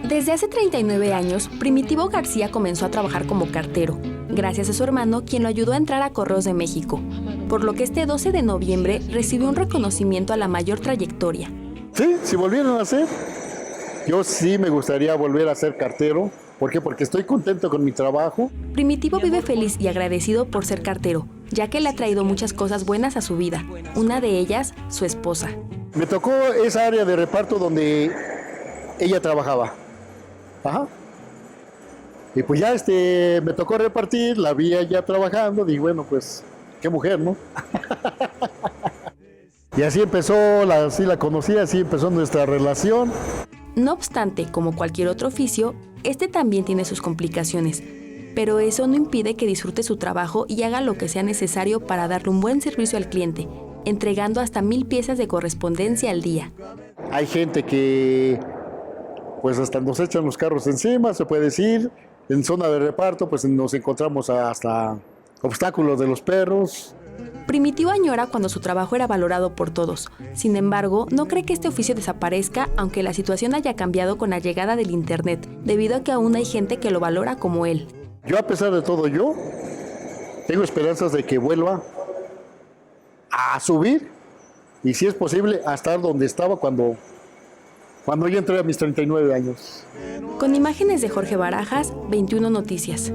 Desde hace 39 años, Primitivo García comenzó a trabajar como cartero, gracias a su hermano, quien lo ayudó a entrar a Correos de México, por lo que este 12 de noviembre recibió un reconocimiento a la mayor trayectoria. Sí, si volvieran a hacer, yo sí me gustaría volver a ser cartero. ¿Por qué? Porque estoy contento con mi trabajo. Primitivo vive feliz y agradecido por ser cartero, ya que le ha traído muchas cosas buenas a su vida, una de ellas, su esposa. Me tocó esa área de reparto donde ella trabajaba. Ajá. Y pues ya me tocó repartir, la vi ella trabajando, dije, bueno, pues, qué mujer, ¿no? Y así empezó, así la conocí, así empezó nuestra relación. No obstante, como cualquier otro oficio, este también tiene sus complicaciones, pero eso no impide que disfrute su trabajo y haga lo que sea necesario para darle un buen servicio al cliente, entregando hasta 1000 piezas de correspondencia al día. Hay gente que, pues hasta nos echan los carros encima, se puede decir. En zona de reparto, pues nos encontramos hasta obstáculos de los perros. Primitivo añora cuando su trabajo era valorado por todos. Sin embargo, no cree que este oficio desaparezca, aunque la situación haya cambiado con la llegada del internet, debido a que aún hay gente que lo valora como él. Yo, a pesar de todo, tengo esperanzas de que vuelva a subir y, si es posible, a estar donde estaba cuando yo entré a mis 39 años. Con imágenes de Jorge Barajas, 21 Noticias.